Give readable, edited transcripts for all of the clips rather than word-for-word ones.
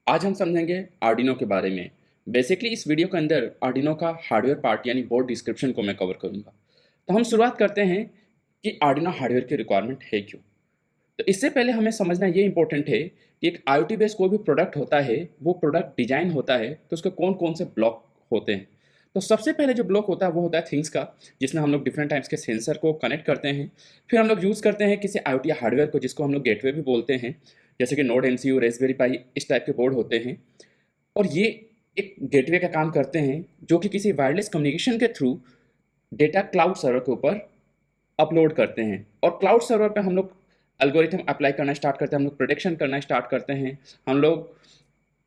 आज हम समझेंगे आर्डिनो के बारे में। बेसिकली इस वीडियो के अंदर आर्डिनो का हार्डवेयर पार्ट यानी बोर्ड डिस्क्रिप्शन को मैं कवर करूँगा। तो हम शुरुआत करते हैं कि आर्डिनो हार्डवेयर की रिक्वायरमेंट है क्यों? तो इससे पहले हमें समझना ये इम्पोर्टेंट है कि एक IoT बेस्ड कोई भी प्रोडक्ट होता है, वो प्रोडक्ट डिज़ाइन होता है तो उसके कौन-कौन से ब्लॉक होते हैं। तो सबसे पहले जो ब्लॉक होता है वो होता है थिंग्स का, जिसमें हम लोग डिफरेंट टाइप्स के सेंसर को कनेक्ट करते हैं। फिर हम लोग यूज़ करते हैं किसी IoT हार्डवेयर को जिसको हम लोग गेटवे भी बोलते हैं, जैसे कि नोड MCU, रास्पबेरी पाई इस टाइप के बोर्ड होते हैं। और ये एक गेटवे का काम करते हैं जो कि किसी वायरलेस कम्युनिकेशन के थ्रू डेटा क्लाउड सर्वर के ऊपर अपलोड करते हैं। और क्लाउड सर्वर पे हम लोग एल्गोरिथम अप्लाई करना स्टार्ट करते हैं, हम लोग प्रेडिक्शन करना स्टार्ट करते हैं। हम लोग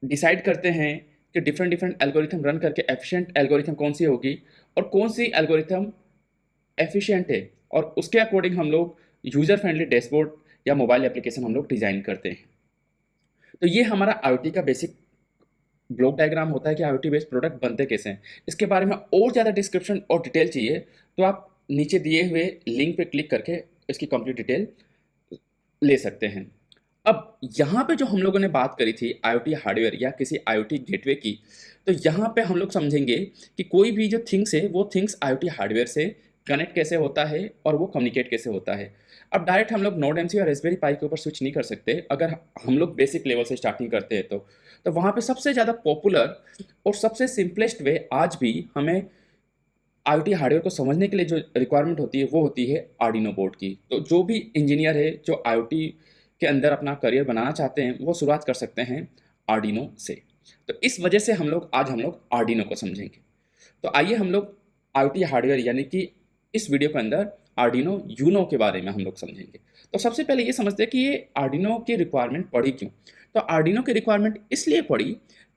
डिसाइड करते हैं कि डिफरेंट डिफरेंट एल्गोरिथम रन करके एफिशिएंट एल्गोरिथम कौन सी होगी और कौन सी एल्गोरिथम एफिशिएंट है, और उसके अकॉर्डिंग हम लोग यूज़र फ्रेंडली डैशबोर्ड या मोबाइल एप्लीकेशन हम लोग डिज़ाइन करते हैं। तो ये हमारा IoT का बेसिक ब्लॉक डायग्राम होता है कि IoT बेस्ड प्रोडक्ट बनते कैसे हैं। इसके बारे में और ज़्यादा डिस्क्रिप्शन और डिटेल चाहिए तो आप नीचे दिए हुए लिंक पे क्लिक करके इसकी कंप्लीट डिटेल ले सकते हैं। अब यहाँ पे जो हम लोगों ने बात करी थी IoT हार्डवेयर या किसी IoT गेटवे की, तो यहाँ पे हम लोग समझेंगे कि कोई भी जो थिंग्स है वो थिंग्स IoT हार्डवेयर से कनेक्ट कैसे होता है और वो कम्युनिकेट कैसे होता है। अब डायरेक्ट हम लोग नोड MCU या रास्पबेरी पाई के ऊपर स्विच नहीं कर सकते अगर हम लोग बेसिक लेवल से स्टार्टिंग करते हैं तो वहाँ पे सबसे ज़्यादा पॉपुलर और सबसे सिंपलेस्ट वे आज भी हमें IoT हार्डवेयर को समझने के लिए जो रिक्वायरमेंट होती है वो होती है आर्डिनो बोर्ड की। तो जो भी इंजीनियर है जो IoT के अंदर अपना करियर बनाना चाहते हैं वो शुरुआत कर सकते हैं आर्डिनो से। तो इस वजह से हम लोग आर्डिनो को समझेंगे। तो आइए हम लोग IoT हार्डवेयर यानी कि इस वीडियो के अंदर आर्डिनो यूनो के बारे में हम लोग समझेंगे। तो सबसे पहले ये समझते हैं कि ये आर्डिनो की रिक्वायरमेंट पड़ी क्यों। तो आर्डिनो की रिक्वायरमेंट इसलिए पड़ी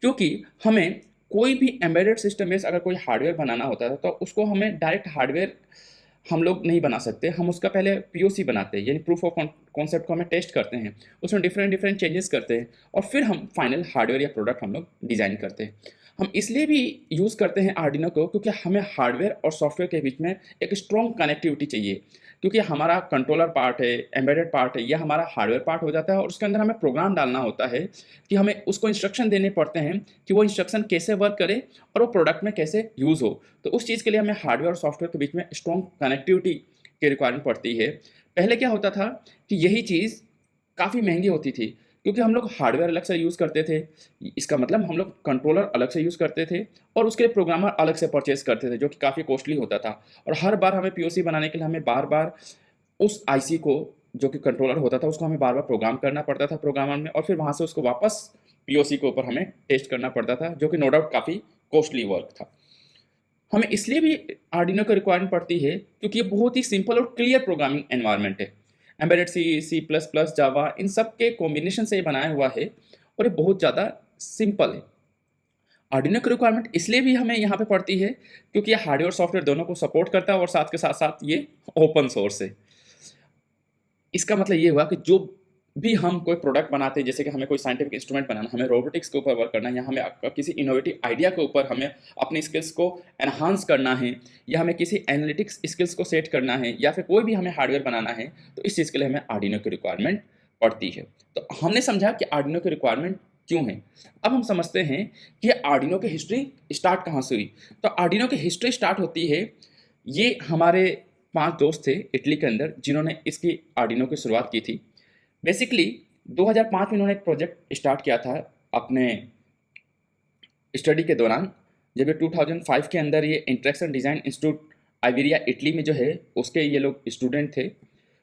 क्योंकि हमें कोई भी एम्बेडेड सिस्टम में अगर कोई हार्डवेयर बनाना होता है तो उसको हमें डायरेक्ट हार्डवेयर हम लोग नहीं बना सकते। हम उसका पहले POC बनाते हैं यानी प्रूफ ऑफ कॉन्सेप्ट को हमें टेस्ट करते हैं, उसमें डिफरेंट डिफरेंट चेंजेस करते हैं और फिर हम फाइनल हार्डवेयर या प्रोडक्ट हम लोग डिज़ाइन करते हैं। हम इसलिए भी यूज़ करते हैं आर्डिनो को क्योंकि हमें हार्डवेयर और सॉफ्टवेयर के बीच में एक स्ट्रॉन्ग कनेक्टिविटी चाहिए, क्योंकि हमारा कंट्रोलर पार्ट है, एम्बेडेड पार्ट है, यह हमारा हार्डवेयर पार्ट हो जाता है और उसके अंदर हमें प्रोग्राम डालना होता है कि हमें उसको इंस्ट्रक्शन देने पड़ते हैं कि वो इंस्ट्रक्शन कैसे वर्क करे और वो प्रोडक्ट में कैसे यूज़ हो। तो उस चीज़ के लिए हमें हार्डवेयर और सॉफ्टवेयर के बीच में स्ट्रॉन्ग कनेक्टिविटी की रिक्वायरमेंट पड़ती है। पहले क्या होता था कि यही चीज़ काफ़ी महंगी होती थी क्योंकि हम लोग हार्डवेयर अलग से यूज़ करते थे। इसका मतलब हम लोग कंट्रोलर अलग से यूज़ करते थे और उसके लिए प्रोग्रामर अलग से परचेज़ करते थे जो कि काफ़ी कॉस्टली होता था। और हर बार हमें POC बनाने के लिए हमें बार-बार उस IC को, जो कि कंट्रोलर होता था, उसको हमें बार-बार प्रोग्राम करना पड़ता था प्रोग्रामर में और फिर वहाँ से उसको वापस POC के ऊपर हमें टेस्ट करना पड़ता था, जो कि नो डाउट काफ़ी कॉस्टली वर्क था। हमें इसलिए भी आर्डिनो की रिक्वायरमेंट पड़ती है क्योंकि ये बहुत ही सिंपल और क्लियर प्रोग्रामिंग एनवायरनमेंट है। एम्बेडेड C++, जावा इन सब के कॉम्बिनेशन से ये बनाया हुआ है और ये बहुत ज़्यादा सिंपल है। आर्डिनो की रिक्वायरमेंट इसलिए भी हमें यहाँ पे पड़ती है क्योंकि ये हार्डवेयर और सॉफ्टवेयर दोनों को सपोर्ट करता है और साथ के साथ-साथ ये ओपन सोर्स है। इसका मतलब ये हुआ कि जो भी हम कोई प्रोडक्ट बनाते हैं, जैसे कि हमें कोई साइंटिफिक इंस्ट्रूमेंट बनाना, हमें रोबोटिक्स के ऊपर वर्क करना है या हमें किसी इनोवेटिव आइडिया के ऊपर हमें अपनी स्किल्स को एनहांस करना है या हमें किसी एनालिटिक्स स्किल्स को सेट करना है या फिर कोई भी हमें हार्डवेयर बनाना है, तो इस चीज़ के लिए हमें आर्डिनो की रिक्वायरमेंट पड़ती है। तो हमने समझा कि आर्डिनो की रिक्वायरमेंट क्यों है। अब हम समझते हैं कि आर्डिनो की हिस्ट्री स्टार्ट कहाँ से हुई। तो आर्डिनो की हिस्ट्री स्टार्ट होती है, ये हमारे 5 दोस्त थे इटली के अंदर जिन्होंने इसकी आर्डिनो की शुरुआत की थी। बेसिकली 2005 में इन्होंने एक प्रोजेक्ट स्टार्ट किया था अपने स्टडी के दौरान, जब ये 2005 के अंदर ये interaction design institute Iberia Italy में जो है उसके ये लोग स्टूडेंट थे।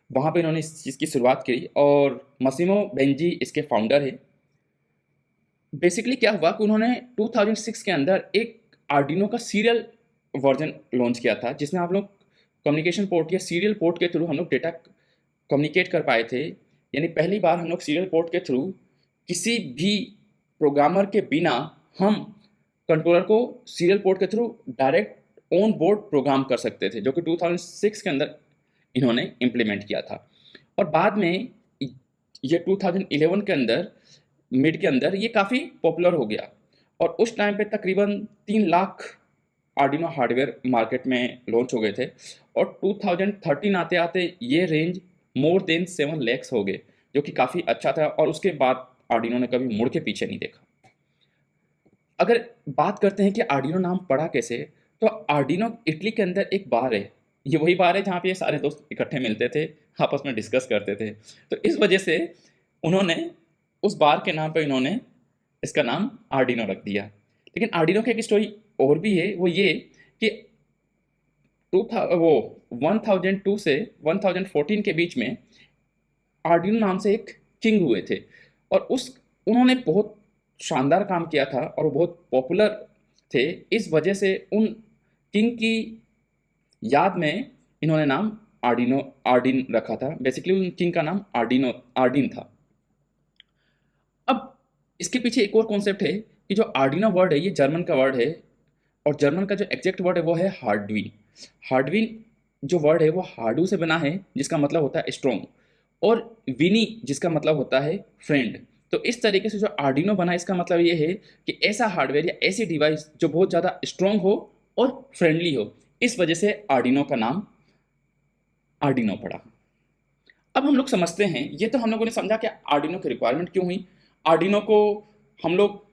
वहाँ पे इन्होंने इस चीज़ की शुरुआत की और मसिमो बेंजी इसके फाउंडर है। बेसिकली क्या हुआ कि उन्होंने 2006 के अंदर एक आर्डिनो का सीरियल वर्जन लॉन्च किया था जिसमें आप लोग कम्युनिकेशन पोर्ट या सीरियल पोर्ट के थ्रू हम लोग डेटा कम्युनिकेट कर पाए थे। यानी पहली बार हम लोग सीरियल पोर्ट के थ्रू किसी भी प्रोग्रामर के बिना हम कंट्रोलर को सीरियल पोर्ट के through direct on board program कर सकते थे, जो कि 2006 के अंदर इन्होंने इम्प्लीमेंट किया था। और बाद में ये 2011 के अंदर मिड के अंदर ये काफ़ी पॉपुलर हो गया और उस टाइम पे तकरीबन 3 लाख आर्डिनो हार्डवेयर मार्केट में लॉन्च हो गए थे और 2013 आते आते ये रेंज मोर देन 7 लैक्स हो गए, जो कि काफ़ी अच्छा था और उसके बाद आर्डिनो ने कभी मुड़ के पीछे नहीं देखा। अगर बात करते हैं कि आर्डिनो नाम पड़ा कैसे, तो आर्डिनो इटली के अंदर एक बार है। ये वही बार है जहाँ पे ये सारे दोस्त इकट्ठे मिलते थे, आपस में डिस्कस करते थे। तो इस वजह से उन्होंने उस बार के नाम पे इन्होंने इसका नाम आर्डिनो रख दिया। लेकिन आर्डिनो की एक स्टोरी और भी है, वो ये कि 1002 से 1014 के बीच में आर्डिनो नाम से एक किंग हुए थे, और उस उन्होंने बहुत शानदार काम किया था और वो बहुत पॉपुलर थे। इस वजह से उन किंग की याद में इन्होंने नाम आर्डिन रखा था। बेसिकली उन किंग का नाम आर्डिन था। अब इसके पीछे एक और कॉन्सेप्ट है कि जो आर्डिनो वर्ड है ये जर्मन का वर्ड है, और जर्मन का जो एग्जैक्ट वर्ड है वो है हार्डविन। हार्डविन जो वर्ड है वो हार्डू से बना है, जिसका मतलब होता है स्ट्रॉन्ग, और विनी जिसका मतलब होता है फ्रेंड। तो इस तरीके से जो आर्डिनो बना, इसका मतलब ये है कि ऐसा हार्डवेयर या ऐसी डिवाइस जो बहुत ज़्यादा स्ट्रॉन्ग हो और फ्रेंडली हो। इस वजह से आर्डिनो का नाम आर्डिनो पड़ा। अब हम लोग समझते हैं, ये तो हम लोगों ने समझा कि आर्डिनो की रिक्वायरमेंट क्यों हुई, आर्डिनो को हम लोग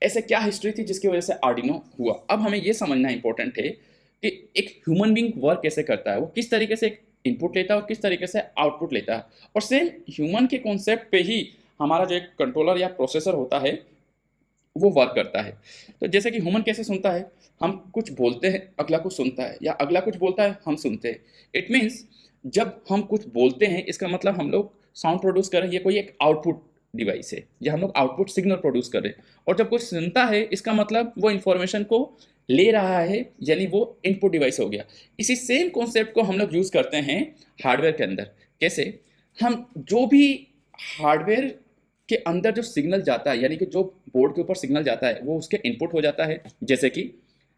ऐसे क्या हिस्ट्री थी जिसकी वजह से आर्डिनो हुआ। अब हमें यह समझना इंपॉर्टेंट है कि एक ह्यूमन बींग वर्क कैसे करता है, वो किस तरीके से इनपुट लेता है और किस तरीके से आउटपुट लेता है। और सेम ह्यूमन के कॉन्सेप्ट पे ही हमारा जो एक कंट्रोलर या प्रोसेसर होता है वो वर्क करता है। तो जैसे कि ह्यूमन कैसे सुनता है, हम कुछ बोलते हैं, अगला कुछ सुनता है, या अगला कुछ बोलता है, हम सुनते हैं। इट मीन्स जब हम कुछ बोलते हैं, इसका मतलब हम लोग साउंड प्रोड्यूस कर रहे हैं, ये कोई एक आउटपुट डिवाइस है, या हम लोग आउटपुट सिग्नल प्रोड्यूस कर रहे हैं। और जब कोई सुनता है, इसका मतलब वो इन्फॉर्मेशन को ले रहा है, यानी वो इनपुट डिवाइस हो गया। इसी सेम कॉन्सेप्ट को हम लोग यूज़ करते हैं हार्डवेयर के अंदर। कैसे? हम जो भी हार्डवेयर के अंदर जो सिग्नल जाता है, यानी कि जो बोर्ड के ऊपर सिग्नल जाता है, वो उसके इनपुट हो जाता है। जैसे कि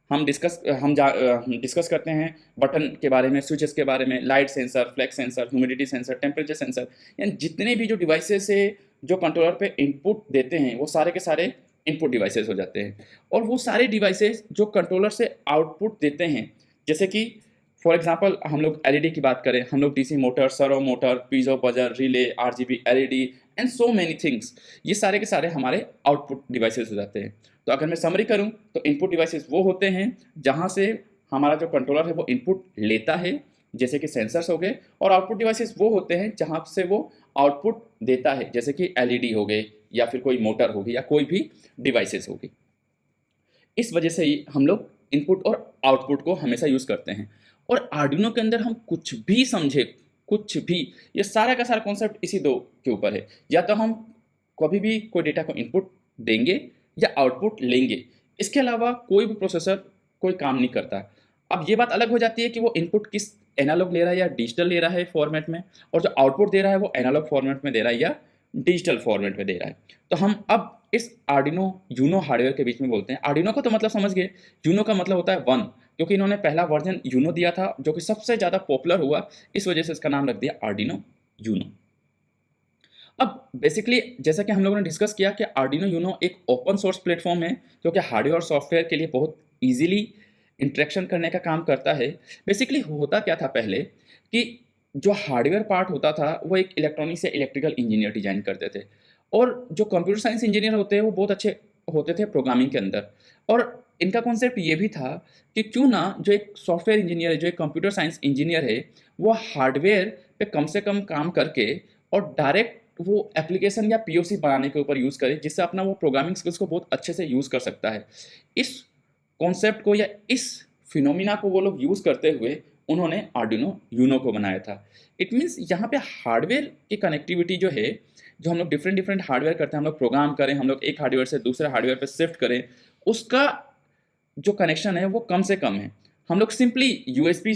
हम डिस्कस करते हैं बटन के बारे में, स्विचेस के बारे में, light sensor, flash sensor, humidity sensor, temperature sensor, यानी जितने भी जो डिवाइसेस है जो कंट्रोलर पे इनपुट देते हैं, वो सारे के सारे इनपुट डिवाइसेस हो जाते हैं। और वो सारे डिवाइसेस जो कंट्रोलर से आउटपुट देते हैं, जैसे कि फॉर एग्जांपल हम लोग एलईडी की बात करें, हम लोग DC motor, servo motor, piezo buzzer, relay, RGB LED and so many things, ये सारे के सारे हमारे आउटपुट डिवाइसेस हो जाते हैं। तो अगर मैं समरी करूं, तो इनपुट डिवाइसेस वो होते हैं जहां से हमारा जो कंट्रोलर है वो इनपुट लेता है, जैसे कि सेंसर्स हो गए, और आउटपुट डिवाइसेस वो होते हैं जहां से वो आउटपुट देता है, जैसे कि एलईडी हो गए, या फिर कोई मोटर होगी, या कोई भी डिवाइसेस होगी। इस वजह से ही हम लोग इनपुट और आउटपुट को हमेशा यूज़ करते हैं। और आर्डिनो के अंदर हम कुछ भी समझे, कुछ भी, ये सारा का सारा कॉन्सेप्ट इसी दो के ऊपर है। या तो हम कभी भी कोई डेटा को इनपुट देंगे या आउटपुट लेंगे, इसके अलावा कोई भी प्रोसेसर कोई काम नहीं करता। अब ये बात अलग हो जाती है कि वो इनपुट किस एनालॉग ले रहा है या डिजिटल ले रहा है फॉर्मेट में, और जो आउटपुट दे रहा है वो एनालॉग फॉर्मेट में दे रहा है या डिजिटल फॉर्मेट में दे रहा है। तो हम अब इस आर्डिनो यूनो हार्डवेयर के बीच में बोलते हैं। आर्डिनो का तो मतलब समझ गए, यूनो का मतलब होता है वन, क्योंकि इन्होंने पहला वर्जन यूनो दिया था जो कि सबसे ज़्यादा पॉपुलर हुआ, इस वजह से इसका नाम रख दिया आर्डिनो यूनो। अब बेसिकली जैसा कि हम लोगों ने डिस्कस किया कि आर्डिनो यूनो एक ओपन सोर्स प्लेटफॉर्म है जो कि हार्डवेयर और सॉफ्टवेयर के लिए बहुत ईजिली इंटरेक्शन करने का काम करता है। बेसिकली होता क्या था पहले कि जो हार्डवेयर पार्ट होता था वो एक इलेक्ट्रॉनिक्स या इलेक्ट्रिकल इंजीनियर डिजाइन करते थे, और जो कंप्यूटर साइंस इंजीनियर होते हैं वो बहुत अच्छे होते थे प्रोग्रामिंग के अंदर। और इनका कॉन्सेप्ट ये भी था कि क्यों ना जो एक सॉफ्टवेयर इंजीनियर है, जो एक कंप्यूटर साइंस इंजीनियर है, वो हार्डवेयर पे कम से कम काम करके और डायरेक्ट वो एप्लीकेशन या पीओसी बनाने के ऊपर यूज़ करे, जिससे अपना वो प्रोग्रामिंग स्किल्स को बहुत अच्छे से यूज़ कर सकता है। इस कॉन्सेप्ट को या इस फिनोमिना को वो लोग यूज़ करते हुए उन्होंने आर्डिनो यूनो को बनाया था। इट मीन्स यहाँ पे हार्डवेयर की कनेक्टिविटी जो है, जो हम लोग डिफरेंट डिफरेंट हार्डवेयर करते हैं, हम लोग प्रोग्राम करें, हम लोग एक हार्डवेयर से दूसरे हार्डवेयर पे शिफ्ट करें, उसका जो कनेक्शन है वो कम से कम है। हम लोग सिंपली यूएसबी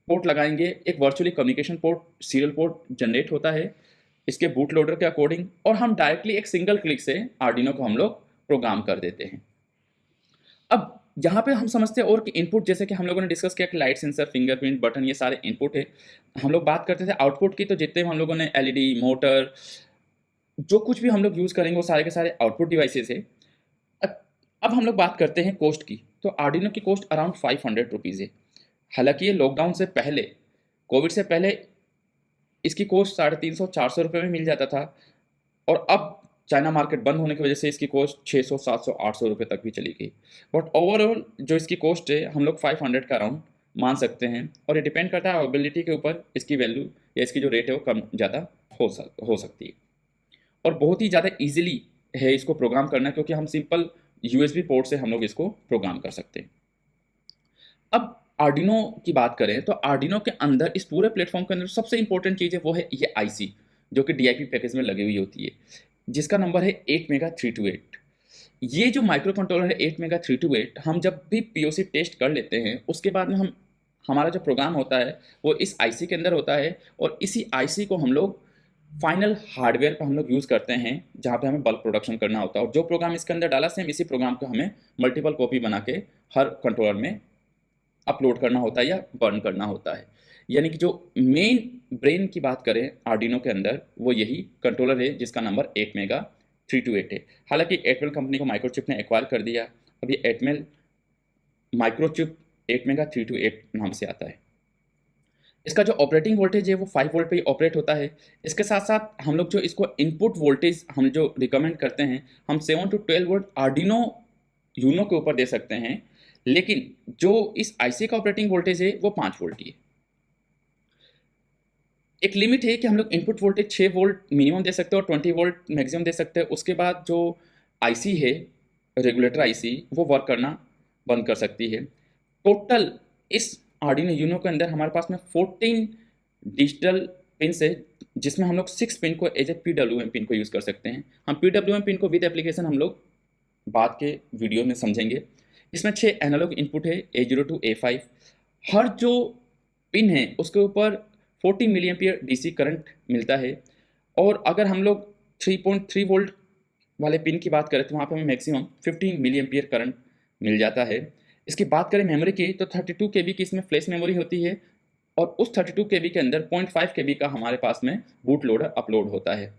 पोर्ट लगाएंगे, एक virtually communication port, serial port generate होता है इसके बूट लोडर के अकॉर्डिंग, और हम डायरेक्टली एक सिंगल क्लिक से आर्डिनो को हम लोग प्रोग्राम कर देते हैं। अब यहाँ पे हम समझते हैं और कि इनपुट, जैसे कि हम लोगों ने डिस्कस किया कि लाइट सेंसर, फिंगरप्रिंट, बटन, ये सारे इनपुट है। हम लोग बात करते थे आउटपुट की, तो जितने हम लोगों ने एलईडी, मोटर, जो कुछ भी हम लोग यूज़ करेंगे वो सारे के सारे आउटपुट डिवाइसेस है। अब अब हम लोग बात करते हैं कॉस्ट की। तो आर्डिनो की कॉस्ट अराउंड 500 रुपीज़ है। हालांकि ये लॉकडाउन से पहले, कोविड से पहले इसकी कॉस्ट 350-400 रुपये में मिल जाता था, और अब चाइना मार्केट बंद होने की वजह से इसकी कॉस्ट 600, 700, 800 रुपये तक भी चली गई। बट ओवरऑल जो इसकी कॉस्ट है हम लोग 500 का अराउंड मान सकते हैं, और ये डिपेंड करता है अवेलेबिलिटी के ऊपर, इसकी वैल्यू या इसकी जो रेट है वो कम ज़्यादा हो सकती है। और बहुत ही ज़्यादा ईजिली है इसको प्रोग्राम करना, क्योंकि हम सिंपल यूएसबी पोर्ट से हम लोग इसको प्रोग्राम कर सकते हैं। अब आर्डिनो की बात करें तो आर्डिनो के अंदर इस पूरे प्लेटफॉर्म के अंदर सबसे इंपॉर्टेंट चीज़ है वो है ये आईसी, जो कि डीआईपी पैकेज में लगी हुई होती है, जिसका नंबर है 8 मेगा 328। ये जो माइक्रो कंट्रोलर है 8 मेगा 328, हम जब भी पीओसी टेस्ट कर लेते हैं उसके बाद में हम हमारा जो प्रोग्राम होता है वो इस आईसी के अंदर होता है, और इसी आईसी को हम लोग फाइनल हार्डवेयर पर हम लोग यूज़ करते हैं, जहाँ पे हमें बल्क प्रोडक्शन करना होता है। और जो प्रोग्राम इसके अंदर डाला सेम इसी प्रोग्राम को हमें मल्टीपल कॉपी बना के हर कंट्रोलर में अपलोड करना होता है या बर्न करना होता है। यानी कि जो मेन ब्रेन की बात करें आर्डिनो के अंदर, वो यही कंट्रोलर है जिसका नंबर 8 मेगा 328 है। हालांकि एटमेल कंपनी को माइक्रोचिप ने एक्वायर कर दिया, अब ये एटमेल माइक्रोचिप 8 मेगा 328 नाम से आता है। इसका जो ऑपरेटिंग वोल्टेज है वो 5 वोल्ट पे ही ऑपरेट होता है। इसके साथ साथ हम लोग जो इसको इनपुट वोल्टेज हम जो रिकमेंड करते हैं, हम 7 to 12 वोल्ट आर्डिनो यूनो के ऊपर दे सकते हैं, लेकिन जो इस आईसी का ऑपरेटिंग वोल्टेज है वो 5 वोल्ट ही है। एक लिमिट है कि हम लोग इनपुट वोल्टेज 6 वोल्ट मिनिमम दे सकते हैं और 20 वोल्ट मैक्सिमम दे सकते हैं। उसके बाद जो आईसी है, रेगुलेटर आईसी, वो वर्क करना बंद कर सकती है। टोटल इस आर्डिनो यूनो के अंदर हमारे पास में 14 डिजिटल पिन्स है, जिसमें हम लोग 6 पिन को एज ए PWM पिन को यूज़ कर सकते हैं। हम PWM पिन को विद एप्लीकेशन हम लोग बाद के वीडियो में समझेंगे। इसमें 6 एनालॉग इनपुट है A0 to A5। हर जो पिन है उसके ऊपर 40 मिली एम्पियर DC करंट मिलता है, और अगर हम लोग 3.3 वोल्ट वाले पिन की बात करें तो वहाँ पे हमें मैक्सिमम 15 मिली एम्पियर करंट मिल जाता है। इसकी बात करें मेमोरी की तो 32 KB की इसमें फ्लैश मेमोरी होती है, और उस 32 KB के अंदर 0.5 KB का हमारे पास में बूट लोडर अपलोड होता है।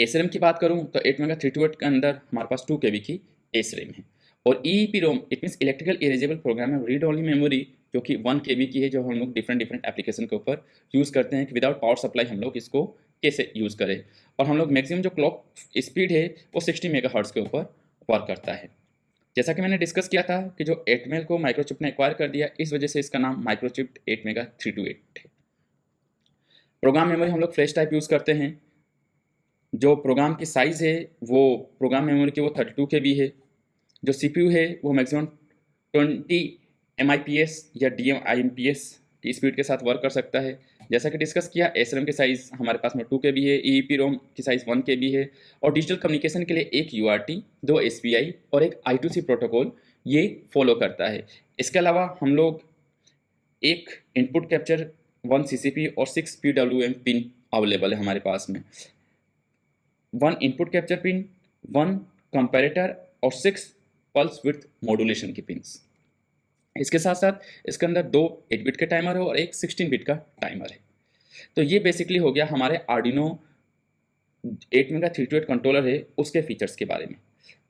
SRAM की बात करूं तो 8 मेगा 328 के अंदर हमारे पास 2 KB की SRAM है, और EEPROM it means electrical erasable program है, रीड ओनली मेमोरी, जो कि 1 KB की है, जो हम लोग डिफरेंट एप्लीकेशन के ऊपर यूज़ करते हैं कि विदाउट पावर सप्लाई हम लोग इसको कैसे यूज़ करें। और हम लोग मैक्सिमम जो क्लॉक स्पीड है वो 60 मेगाहर्ट्ज़ के ऊपर वर्क करता है। जैसा कि मैंने डिस्कस किया था कि जो एटमेल को माइक्रोचिप ने एक्वायर कर दिया, इस वजह से इसका नाम माइक्रोचिप 8 मेगा 328 है। प्रोग्राम मेमोरी हम लोग फ्लैश टाइप यूज़ करते हैं। जो प्रोग्राम की साइज़ है वो प्रोग्राम मेमोरी की वो 32 KB है। जो CPU है वो मैक्सिमम 20 MIPS या DMIPS की स्पीड के साथ वर्क कर सकता है। जैसा कि डिस्कस किया, SRAM की साइज़ हमारे पास में 2 KB है, EEPROM की साइज़ 1 KB है, और डिजिटल कम्युनिकेशन के लिए एक UART, 2 SPI और एक I2C प्रोटोकॉल ये फॉलो करता है। इसके अलावा हम लोग एक इनपुट कैप्चर, 1 CCP और 6 PWM पिन अवेलेबल है हमारे पास में। 1 इनपुट कैप्चर पिन, 1 कंपैरेटर और 6 पल्स विड्थ मॉड्यूलेशन की पिन्स। इसके साथ साथ इसके अंदर 2 8 बिट के टाइमर है और एक 16 बिट का टाइमर है। तो ये बेसिकली हो गया हमारे आर्डिनो 8 मेगा 328 कंट्रोलर है उसके फीचर्स के बारे में।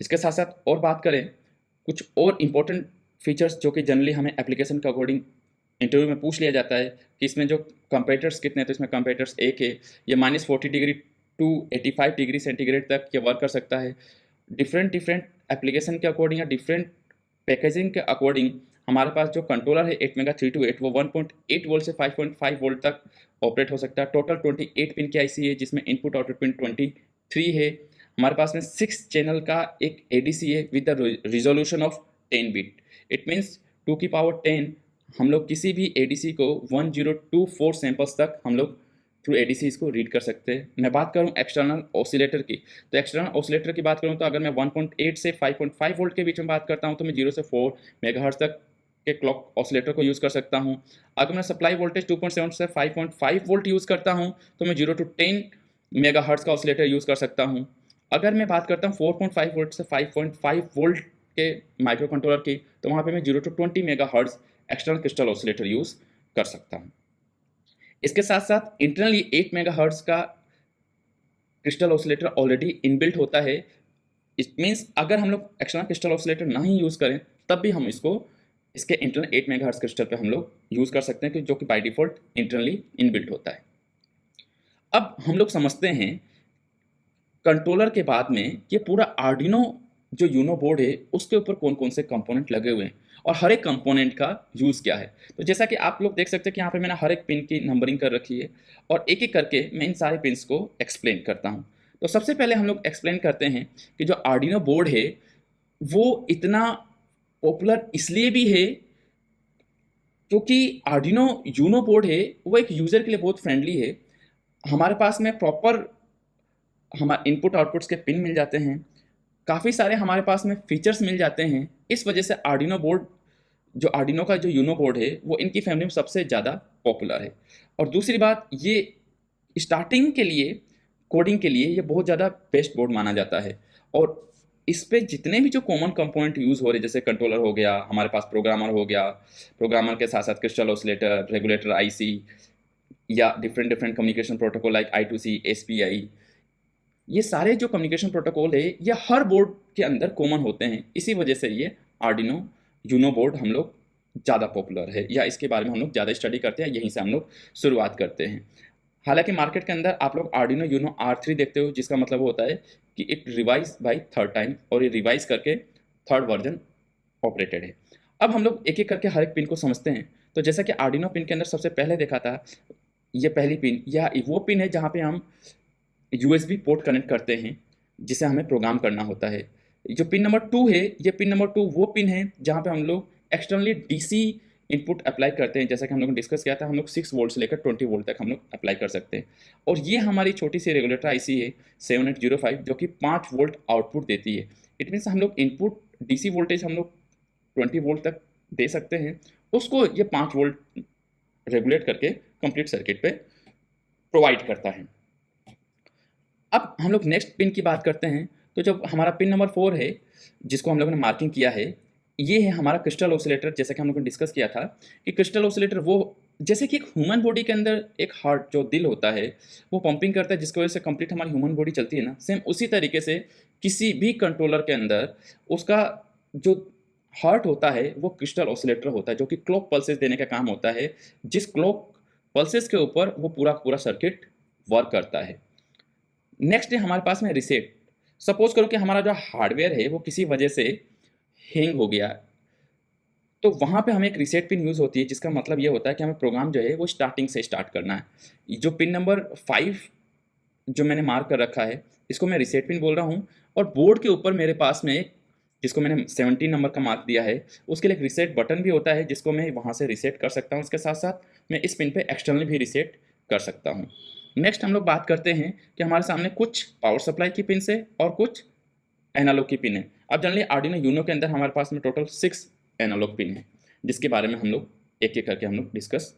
इसके साथ साथ और बात करें कुछ और इम्पोर्टेंट फीचर्स जो कि जनरली हमें एप्लीकेशन के अकॉर्डिंग इंटरव्यू में पूछ लिया जाता है कि इसमें जो कंपेरेटर्स कितने हैं, तो इसमें कंपेरेटर्स एक है, ये -40 डिग्री टू 85 डिग्री सेंटीग्रेड तक ये वर्क कर सकता है। डिफरेंट एप्लीकेशन के अकॉर्डिंग या डिफरेंट पैकेजिंग के अकॉर्डिंग हमारे पास जो कंट्रोलर है 8 मेगा 328 वो 1.8 वोल्ट से 5.5 वोल्ट तक ऑपरेट हो सकता है। टोटल 28 पिन की आईसी है, जिसमें इनपुट आउटपुट पिन 23 है। हमारे पास में 6 चैनल का एक एडीसी है with the resolution of 10 bit. It means 2 की पावर 10 हम लोग किसी भी एडीसी को 1024 सैंपल्स तक हम लोग थ्रू एडीसी इसको रीड कर सकते हैं। मैं बात करूं एक्सटर्नल ऑसिलेटर की, तो एक्सटर्नल ऑसिलेटर की बात करूं तो अगर मैं 1.8 से 5.5 वोल्ट के बीच में बात करता हूं तो मैं 0 से 4 मेगाहर्ट्ज़ तक के क्लॉक ऑसिलेटर को यूज़ कर सकता हूं। अगर मैं सप्लाई वोल्टेज 2.7 से 5.5 वोल्ट यूज़ करता हूं तो मैं 0 to 10 मेगाहर्ट्ज़ का ऑसिलेटर यूज़ कर सकता हूं। अगर मैं बात करता हूं 4.5 वोल्ट से 5.5 वोल्ट के माइक्रो कंट्रोलर की, तो वहाँ पे मैं 0 to 20 megahertz external crystal oscillator use कर सकता हूँ। इसके साथ साथ इंटरनली 8 मेगाहर्ट्ज़ का क्रिस्टल ऑसिलेटर ऑलरेडी इनबिल्ट होता है। इट मीन्स अगर हम लोग एक्सटर्नल क्रिस्टल ऑसिलेटर ना ही यूज़ करें तब भी हम इसको इसके इंटरनल 8 मेगाहर्ट्ज़ क्रिस्टल पे हम लोग यूज़ कर सकते हैं, कि जो कि बाय डिफ़ॉल्ट इंटरनली इनबिल्ट होता है। अब हम लोग समझते हैं कंट्रोलर के बाद में ये पूरा आर्डिनो जो यूनो बोर्ड है उसके ऊपर कौन कौन से कंपोनेंट लगे हुए हैं और हर एक कंपोनेंट का यूज़ क्या है। तो जैसा कि आप लोग देख सकते हैं कि यहाँ पे मैंने हर एक पिन की नंबरिंग कर रखी है और एक एक करके मैं इन सारे पिन्स को एक्सप्लेन करता हूँ। तो सबसे पहले हम लोग एक्सप्लेन करते हैं कि जो आर्डिनो बोर्ड है वो इतना पॉपुलर इसलिए भी है क्योंकि आर्डिनो यूनो बोर्ड है वो एक यूज़र के लिए बहुत फ्रेंडली है। हमारे पास में प्रॉपर हमारे इनपुट आउटपुट्स के पिन मिल जाते हैं, काफ़ी सारे हमारे पास में फीचर्स मिल जाते हैं। इस वजह से आर्डिनो बोर्ड जो आर्डिनो का जो यूनो बोर्ड है वो इनकी फैमिली में सबसे ज़्यादा पॉपुलर है। और दूसरी बात ये स्टार्टिंग के लिए कोडिंग के लिए ये बहुत ज़्यादा बेस्ट बोर्ड माना जाता है। और इस पे जितने भी जो कॉमन कंपोनेंट यूज़ हो रहे जैसे कंट्रोलर हो गया, हमारे पास प्रोग्रामर हो गया, प्रोग्रामर के साथ साथ क्रिस्टल ऑसिलेटर, रेगुलेटर आईसी या different different communication protocol like I2C, SPI, ये सारे जो कम्युनिकेशन प्रोटोकॉल है ये हर बोर्ड के अंदर कॉमन होते हैं। इसी वजह से ये आर्डिनो यूनो बोर्ड हम लोग ज़्यादा पॉपुलर है या इसके बारे में हम लोग ज़्यादा स्टडी करते हैं, यहीं से हम लोग शुरुआत करते हैं। हालांकि मार्केट के अंदर आप लोग आर्डिनो यूनो R3 देखते हो जिसका मतलब होता है कि it revise by third time और ये रिवाइज करके थर्ड वर्जन ऑपरेटेड है। अब हम लोग एक एक करके हर एक पिन को समझते हैं। तो जैसा कि आर्डिनो पिन के अंदर सबसे पहले देखा था, ये पहली पिन या वो पिन है जहाँ पे हम USB पोर्ट कनेक्ट करते हैं जिसे हमें प्रोग्राम करना होता है। जो पिन नंबर 2 है, ये पिन नंबर 2 वो पिन है जहाँ पे हम लोग एक्सटर्नली DC इनपुट अप्लाई करते हैं। जैसा कि हम लोगों ने डिस्कस किया था, हम लोग 6 वोल्ट से लेकर 20 वोल्ट तक हम लोग अप्लाई कर सकते हैं। और ये हमारी छोटी सी रेगुलेटर IC है 7805 जो कि 5 वोल्ट आउटपुट देती है। इट मीन्स हम लोग इनपुट DC वोल्टेज हम लोग 20 वोल्ट तक दे सकते हैं, उसको ये 5 वोल्ट रेगुलेट करके कंप्लीट सर्किट पे प्रोवाइड करता है। अब हम लोग नेक्स्ट पिन की बात करते हैं। तो जब हमारा पिन नंबर 4 है जिसको हम लोगों ने मार्किंग किया है, ये है हमारा क्रिस्टल ऑसिलेटर। जैसा कि हम लोगों ने डिस्कस किया था कि क्रिस्टल ऑसिलेटर वो जैसे कि एक ह्यूमन बॉडी के अंदर एक हार्ट जो दिल होता है वो पंपिंग करता है जिसकी वजह से कंप्लीट हमारी ह्यूमन बॉडी चलती है ना, सेम उसी तरीके से किसी भी कंट्रोलर के अंदर उसका जो हार्ट होता है वो क्रिस्टल ऑसिलेटर होता है जो कि क्लॉक पल्सेस देने का काम होता है। जिस क्लॉक पल्सेस के ऊपर वो पूरा पूरा सर्किट वर्क करता है। नेक्स्ट है हमारे पास में रीसेट। सपोज करो कि हमारा जो हार्डवेयर है वो किसी वजह से हैंग हो गया, तो वहाँ पे हमें एक रीसेट पिन यूज़ होती है जिसका मतलब ये होता है कि हमें प्रोग्राम जो है वो स्टार्टिंग से स्टार्ट करना है। जो पिन नंबर 5 जो मैंने मार्क कर रखा है इसको मैं रीसेट पिन बोल रहा हूँ। और बोर्ड के ऊपर मेरे पास में एक जिसको मैंने 17 नंबर का मार्क दिया है उसके लिए एक रीसेट बटन भी होता है जिसको मैं वहाँ से रीसेट कर सकता हूँ। इसके साथ साथ मैं इस पिन पे एक्सटर्नली भी रीसेट कर सकता हूँ। नेक्स्ट हम लोग बात करते हैं कि हमारे सामने कुछ पावर सप्लाई की पिन है और कुछ एनालॉग की पिन है। अब जनरली आर्डिनो यूनो के अंदर हमारे पास में टोटल 6 एनालॉग पिन है जिसके बारे में हम लोग एक एक करके हम लोग डिस्कस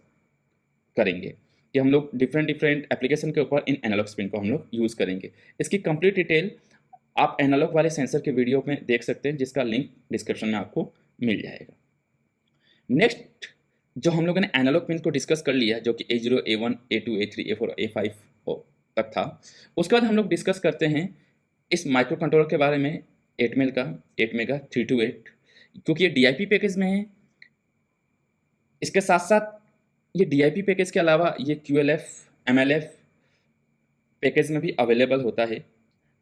करेंगे कि हम लोग डिफरेंट डिफरेंट एप्लीकेशन के ऊपर इन एनालॉग पिन को हम लोग यूज़ करेंगे। इसकी कंप्लीट डिटेल आप एनालॉग वाले सेंसर के वीडियो में देख सकते हैं जिसका लिंक डिस्क्रिप्शन में आपको मिल जाएगा। नेक्स्ट जो हम लोगों ने एनालॉग पिन को डिस्कस कर लिया जो कि A0, A1, A2, A3, A4, A5 तक था, उसके बाद हम लोग डिस्कस करते हैं इस माइक्रो कंट्रोलर के बारे में 8 मेल का 8 मेगा 328, क्योंकि ये DIP पैकेज में है। इसके साथ साथ ये DIP पैकेज के अलावा ये QLF MLF पैकेज में भी अवेलेबल होता है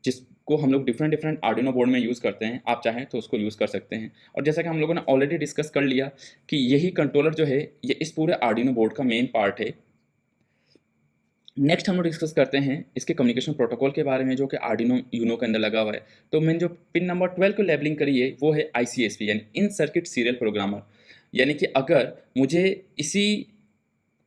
जिसको हम लोग डिफरेंट डिफरेंट आर्डिनो बोर्ड में यूज़ करते हैं। आप चाहें तो उसको यूज़ कर सकते हैं। और जैसा कि हम लोगों ने ऑलरेडी डिस्कस कर लिया कि यही कंट्रोलर जो है ये इस पूरे आर्डिनो बोर्ड का मेन पार्ट है। नेक्स्ट हम लोग डिस्कस करते हैं इसके कम्युनिकेशन प्रोटोकॉल के बारे में जो कि आर्डिनो यूनो के अंदर लगा हुआ है। तो मैंने जो पिन नंबर 12 को लेबलिंग करी है वो है ICSP यानी इन सर्किट सीरियल प्रोग्रामर। यानी कि अगर मुझे इसी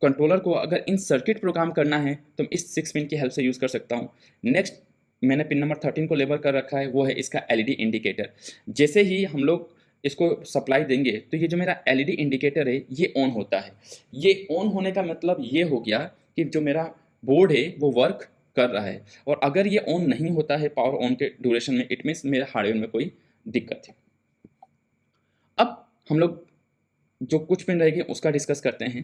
कंट्रोलर को अगर इन सर्किट प्रोग्राम करना है तो इस 6 पिन की हेल्प से यूज़ कर सकता हूँ। नेक्स्ट मैंने पिन नंबर 13 को लेबल कर रखा है वो है इसका LED इंडिकेटर। जैसे ही हम लोग इसको सप्लाई देंगे तो ये जो मेरा LED इंडिकेटर है ये ऑन होता है। ये ऑन होने का मतलब ये हो गया कि जो मेरा बोर्ड है वो वर्क कर रहा है। और अगर ये ऑन नहीं होता है पावर ऑन के ड्यूरेशन में, इट मीन्स मेरे हार्डवेयर में कोई दिक्कत है। अब हम लोग जो कुछ पिन रहेगी उसका डिस्कस करते हैं।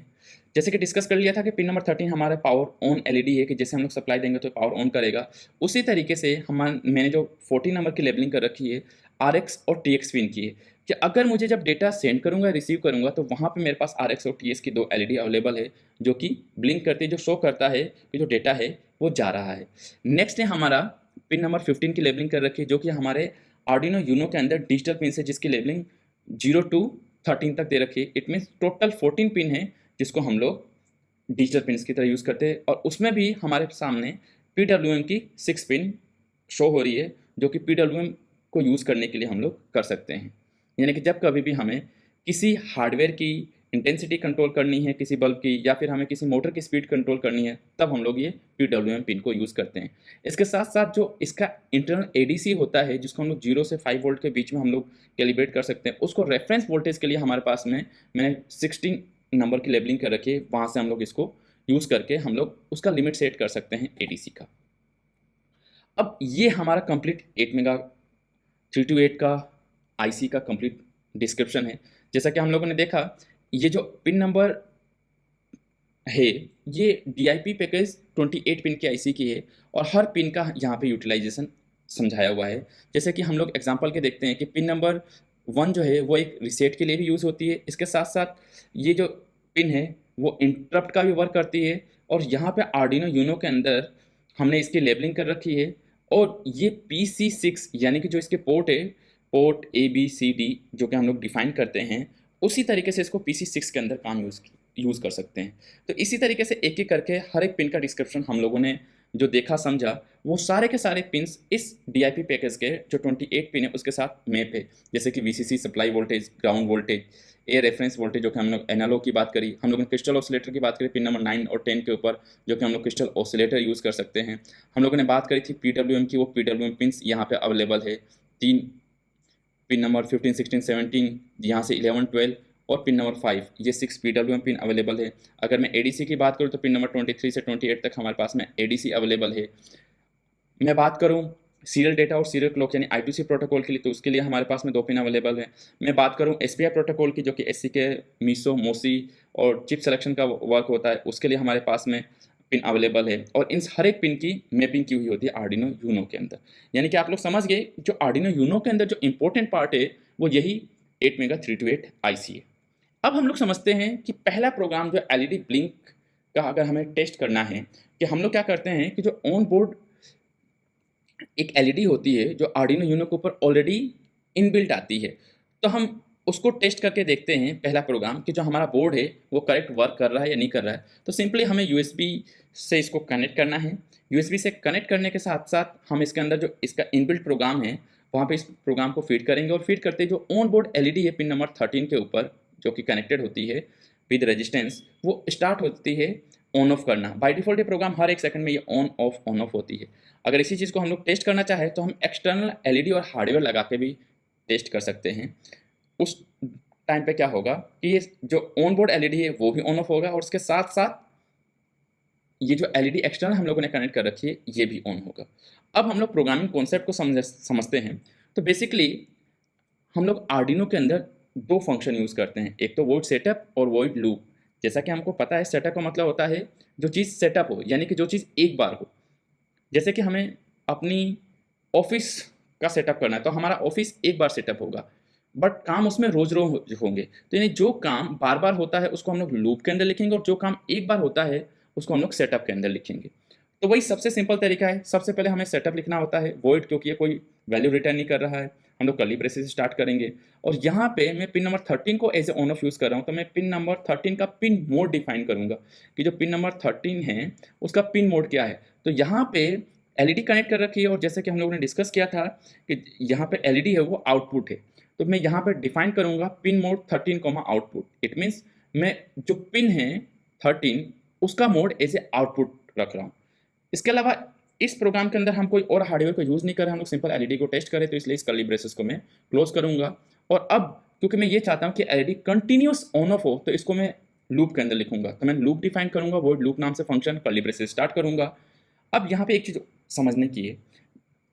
जैसे कि डिस्कस कर लिया था कि पिन नंबर 13 हमारा पावर ऑन LED है कि जैसे हम लोग सप्लाई देंगे तो पावर ऑन करेगा। उसी तरीके से मैंने जो 14 नंबर की लेबलिंग कर रखी है RX और TX पिन की है कि अगर मुझे जब डेटा सेंड करूंगा रिसीव करूंगा तो वहाँ पे मेरे पास RX और TX की 2 LED अवेलेबल है जो कि ब्लिंक करती है, जो शो करता है कि जो डेटा है वो जा रहा है। नेक्स्ट है हमारा पिन नंबर 15 की लेबलिंग कर रखी है, जो कि हमारे आर्डिनो यूनो के अंदर डिजिटल पिन है, जिसकी लेबलिंग 0 to 13 तक दे रखी है। इट मीन्स टोटल 14 पिन है जिसको हम लोग डिजिटल पिन की तरह यूज़ करते हैं। और उसमें भी हमारे सामने PWM की 6 पिन शो हो रही है, जो कि PWM को यूज़ करने के लिए हम लोग कर सकते हैं। यानी कि जब कभी भी हमें किसी हार्डवेयर की इंटेंसिटी कंट्रोल करनी है किसी बल्ब की, या फिर हमें किसी मोटर की स्पीड कंट्रोल करनी है, तब हम लोग ये PWM पिन को यूज़ करते हैं। इसके साथ साथ जो इसका इंटरनल ADC होता है, जिसको हम लोग 0 से 5 वोल्ट के बीच में हम लोग कैलिब्रेट कर सकते हैं, उसको रेफरेंस वोल्टेज के लिए हमारे पास में मैंने 16 नंबर की लेबलिंग कर रखी है। वहाँ से हम लोग इसको यूज़ करके हम लोग उसका लिमिट सेट कर सकते हैं ADC का। अब ये हमारा कंप्लीट 8 मेगा 328 का IC का कंप्लीट डिस्क्रिप्शन है। जैसा कि हम लोगों ने देखा, ये जो पिन नंबर है, ये DIP पैकेज 28 पिन की IC की है, और हर पिन का यहाँ पे यूटिलाइजेशन समझाया हुआ है। जैसे कि हम लोग एग्जांपल के देखते हैं कि पिन नंबर 1 जो है वो एक रीसेट के लिए भी यूज़ होती है। इसके साथ साथ ये जो पिन है वो इंटरप्ट का भी वर्क करती है, और यहाँ पे आर्डिनो यूनो के अंदर हमने इसकी लेबलिंग कर रखी है। और ये PC6 यानी कि जो इसके पोर्ट है, पोर्ट ABCD जो कि हम लोग डिफाइन करते हैं, उसी तरीके से इसको PC6 के अंदर काम यूज़ कर सकते हैं। तो इसी तरीके से एक एक करके हर एक पिन का डिस्क्रिप्शन हम लोगों ने जो देखा समझा, वो सारे के सारे पिन्स इस DIP पैकेज के जो 28 पिन है उसके साथ मैप है। जैसे कि VCC supply voltage, ground voltage, a reference voltage जो कि हम लोग एनालॉग की बात करी, हम लोग ने क्रिस्टल ऑसिलेटर की बात करी पिन नंबर 9 और 10 के ऊपर, जो कि हम लोग क्रिस्टल ऑसिलेटर यूज़ कर सकते हैं। हम लोगों ने बात करी थी PWM की, वो PWM पिन्स यहाँ पे अवेलेबल है। 3 पिन नंबर 15, 16, 17, यहाँ से 11, 12 और पिन नंबर 5, ये 6 PWM पिन अवेलेबल है। अगर मैं ADC की बात करूँ तो पिन नंबर 23 से 28 तक हमारे पास में ADC अवेलेबल है। मैं बात करूँ सीरियल डेटा और सीरियल क्लॉक यानी I2C प्रोटोकॉल के लिए, तो उसके लिए हमारे पास में 2 पिन अवेलेबल है। मैं बात करूँ SPI प्रोटोकॉल की, जो कि SCK, मीसो, मोसी और चिप सिलेक्शन का वर्क होता है, उसके लिए हमारे पास में पिन अवेलेबल है। और इन हर एक पिन की मैपिंग की हुई होती है आर्डिनो यूनो के अंदर। यानी कि आप लोग समझ गए, जो आर्डिनो यूनो के अंदर जो इंपॉर्टेंट पार्ट है वो यही 8 मेगा 328 IC है। अब हम लोग समझते हैं कि पहला प्रोग्राम जो LED ब्लिंक का अगर हमें टेस्ट करना है, कि हम लोग क्या करते हैं कि जो ऑन बोर्ड एक LED होती है जो आर्डिनो यूनो के ऊपर ऑलरेडी इनबिल्ट आती है, तो हम उसको टेस्ट करके देखते हैं पहला प्रोग्राम कि जो हमारा बोर्ड है वो करेक्ट वर्क कर रहा है या नहीं कर रहा है। तो सिंपली हमें USB से इसको कनेक्ट करना है। USB से कनेक्ट करने के साथ साथ हम इसके अंदर जो इसका इनबिल्ट प्रोग्राम है वहाँ पे इस प्रोग्राम को फीड करेंगे, और फीड करते जो ऑन बोर्ड LED है पिन नंबर 13 के ऊपर जो कि कनेक्टेड होती है विद रेजिस्टेंस, वो स्टार्ट होती है ऑन ऑफ करना। बाय डिफॉल्ट ये प्रोग्राम हर एक सेकंड में ये ऑन ऑफ होती है। अगर इसी चीज़ को हम लोग टेस्ट करना चाहें तो हम एक्सटर्नल LED और हार्डवेयर लगा के भी टेस्ट कर सकते हैं। उस टाइम पे क्या होगा कि ये जो ऑन बोर्ड LED है वो भी ऑन ऑफ होगा, और उसके साथ साथ ये जो LED एक्सटर्नल हम लोगों ने कनेक्ट कर रखी है ये भी ऑन होगा। अब हम लोग प्रोग्रामिंग कॉन्सेप्ट को समझते हैं। तो बेसिकली हम लोग आर्डिनो के अंदर 2 फंक्शन यूज़ करते हैं, एक तो वॉइड सेटअप और वॉइड लूप। जैसा कि हमको पता है सेटअप का मतलब होता है जो चीज़ सेटअप हो, यानी कि जो चीज़ एक बार हो। जैसे कि हमें अपनी ऑफिस का सेटअप करना है, तो हमारा ऑफिस एक बार सेटअप होगा, बट काम उसमें रोज रोज होंगे। तो यानी जो काम बार बार होता है उसको हम लोग लूप के अंदर लिखेंगे, और जो काम एक बार होता है उसको हम लोग सेटअप के अंदर लिखेंगे। तो वही सबसे सिंपल तरीका है। सबसे पहले हमें सेटअप लिखना होता है, वॉइड क्योंकि ये कोई वैल्यू रिटर्न नहीं कर रहा है, हम लोग कर्ली ब्रेसेस से स्टार्ट करेंगे। और यहाँ पे मैं पिन नंबर 13 को as a on off use कर रहा हूँ, तो मैं पिन नंबर 13 का पिन मोड डिफाइन करूँगा कि जो पिन नंबर 13 है उसका पिन मोड क्या है। तो यहाँ पे LED कनेक्ट कर रखी है, और जैसे कि हम लोगों ने डिस्कस किया था कि यहाँ पे LED है वो आउटपुट है, तो मैं यहाँ पे डिफाइन करूँगा pin mode 13 output. It means मैं जो पिन है 13 उसका मोड एज ए आउटपुट रख रहा हूँ। इसके अलावा इस प्रोग्राम के अंदर हम कोई और हार्डवेयर को यूज़ नहीं कर रहे, हम लोग सिंपल LED को टेस्ट करें, तो इसलिए इस कर्ली ब्रेसेस को मैं क्लोज करूँगा। और अब क्योंकि मैं ये चाहता हूँ कि LED कंटिन्यूस ऑन ऑफ हो, तो इसको मैं लूप के अंदर लिखूंगा। तो मैं लूप डिफाइन करूँगा, वॉइड लूप नाम से फंक्शन, कर्ली ब्रेसेस स्टार्ट करूँगा। अब यहाँ पे एक चीज़ समझने की है,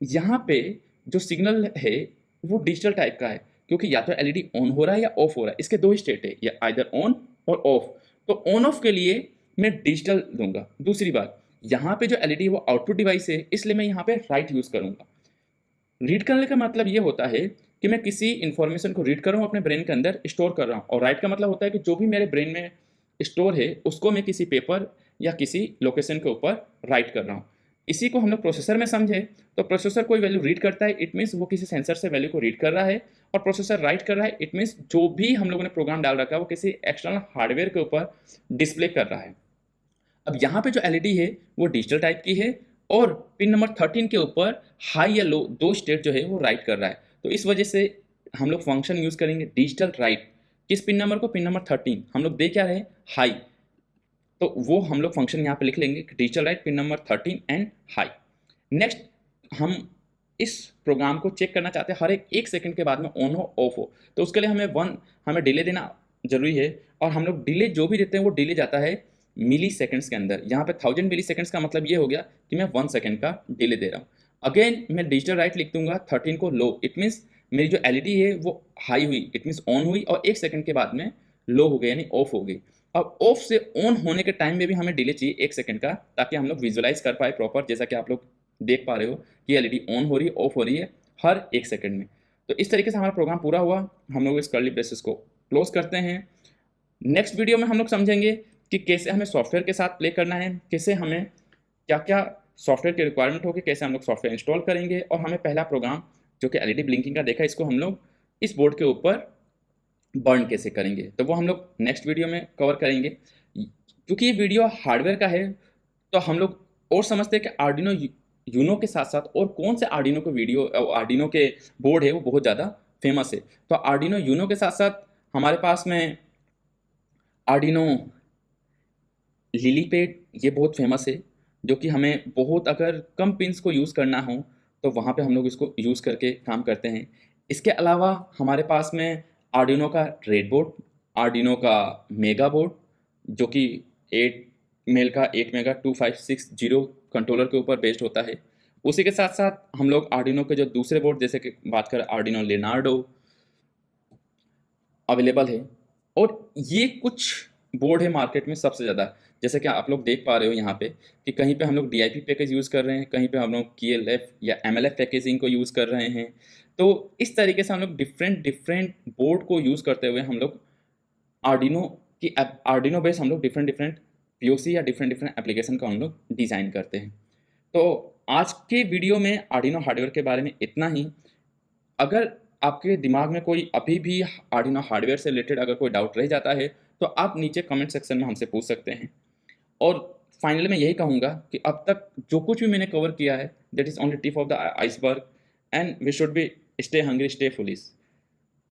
यहाँ पे जो सिग्नल है वो डिजिटल टाइप का है, क्योंकि या तो LED ऑन हो रहा है या ऑफ हो रहा है। इसके 2 ही स्टेट है, या आइदर ऑन और ऑफ। तो ऑन ऑफ के लिए मैं डिजिटल दूंगा। दूसरी बात, यहाँ पे जो LED है वो आउटपुट डिवाइस है, इसलिए मैं यहाँ पे राइट यूज़ करूँगा। रीड करने का मतलब ये होता है कि मैं किसी इन्फॉर्मेशन को रीड कर रहा हूँ, अपने ब्रेन के अंदर स्टोर कर रहा हूँ। और राइट का मतलब होता है कि जो भी मेरे ब्रेन में स्टोर है उसको मैं किसी पेपर या किसी लोकेशन के ऊपर राइट कर रहा हूँ। इसी को हम लोग प्रोसेसर में समझे तो प्रोसेसर कोई वैल्यू रीड करता है, इट मीन्स वो किसी सेंसर से वैल्यू को रीड कर रहा है, और प्रोसेसर राइट कर रहा है, इट मीन्स जो भी हम लोगों ने प्रोग्राम डाल रखा है वो किसी एक्सटर्नल हार्डवेयर के ऊपर डिस्प्ले कर रहा है। अब यहाँ पे जो एलईडी है वो डिजिटल टाइप की है, और पिन नंबर 13 के ऊपर हाई या लो दो स्टेट जो है वो राइट कर रहा है। तो इस वजह से हम लोग फंक्शन यूज करेंगे डिजिटल राइट। किस पिन नंबर को? Pin number 13। हम लोग दे क्या रहे? हाई। तो वो हम लोग फंक्शन यहाँ पे लिख लेंगे digital right pin number 13 and high. Next, हम इस प्रोग्राम को चेक करना चाहते हैं हर एक सेकंड के बाद में ऑन हो ऑफ हो, तो उसके लिए हमें डिले देना जरूरी है, और हम लोग डिले जो भी देते हैं वो डिले जाता है मिली सेकेंड्स के अंदर। यहाँ पे 1000 मिली सेकेंड्स का मतलब ये हो गया कि मैं 1 सेकेंड का डिले दे रहा हूँ। अगेन मैं डिजिटल राइट लिख दूंगा 13 को लो, इट मीन्स मेरी जो एलईडी है वो हाई हुई, इट मीन्स ऑन हुई, और 1 सेकेंड के बाद में लो हो गई यानी ऑफ हो गई। अब ऑफ से ऑन होने के टाइम में भी हमें डिले चाहिए 1 सेकेंड का, ताकि हम लोग विजुअलाइज कर पाए प्रॉपर, जैसा कि आप लोग देख पा रहे हो कि एलईडी ऑन हो रही है ऑफ हो रही है हर 1 सेकेंड में। तो इस तरीके से हमारा प्रोग्राम पूरा हुआ। हम लोग इस कर्ली ब्रेसेस को क्लोज करते हैं। नेक्स्ट वीडियो में हम लोग समझेंगे कि कैसे हमें सॉफ्टवेयर के साथ प्ले करना है, कैसे हमें क्या क्या सॉफ्टवेयर की रिक्वायरमेंट होगी, कैसे हम लोग सॉफ्टवेयर इंस्टॉल करेंगे, और हमें पहला प्रोग्राम जो कि एलईडी ब्लिंकिंग का देखा, इसको हम लोग इस बोर्ड के ऊपर बर्न कैसे करेंगे, तो वो हम लोग नेक्स्ट वीडियो में कवर करेंगे। क्योंकि ये वीडियो हार्डवेयर का है तो हम लोग और समझते हैं कि आर्डिनो यूनो के साथ साथ और कौन से आर्डिनो के आर्डिनो के बोर्ड है वो बहुत ज़्यादा फेमस है। तो आर्डिनो यूनो के साथ साथ हमारे पास में आर्डिनो लिलीपेड, ये बहुत फेमस है, जो कि हमें बहुत अगर कम पिंस को यूज़ करना हो तो वहाँ पे हम लोग इसको यूज़ करके काम करते हैं। इसके अलावा हमारे पास में आर्डिनो का रेड बोर्ड, आर्डिनो का मेगा बोर्ड, जो कि 8 मेल का 8 मेगा 2560 कंट्रोलर के ऊपर बेस्ड होता है। उसी के साथ साथ हम लोग आर्डिनो के जो दूसरे बोर्ड, जैसे कि बात करें आर्डिनो लेनार्डो, अवेलेबल है। और ये कुछ बोर्ड है मार्केट में सबसे ज़्यादा, जैसे कि आप लोग देख पा रहे हो यहाँ पे कि कहीं पे हम लोग DIP पैकेज यूज़ कर रहे हैं, कहीं पे हम लोग KLF या MLF पैकेजिंग को यूज़ कर रहे हैं। तो इस तरीके से हम लोग डिफरेंट डिफरेंट बोर्ड को यूज़ करते हुए हम लोग आर्डिनो आर्डिनो बेस हम लोग डिफरेंट डिफरेंट POC या डिफरेंट डिफरेंट एप्लीकेशन का हम लोग डिज़ाइन करते हैं। तो आज के वीडियो में आर्डिनो हार्डवेयर के बारे में इतना ही। अगर आपके दिमाग में कोई अभी भी आर्डिनो हार्डवेयर से रिलेटेड अगर कोई डाउट रह जाता है तो आप नीचे कमेंट सेक्शन में हमसे पूछ सकते हैं। और फाइनली मैं यही कहूँगा कि अब तक जो कुछ भी मैंने कवर किया है that is only tip of the iceberg, and we should be stay hungry stay foolish.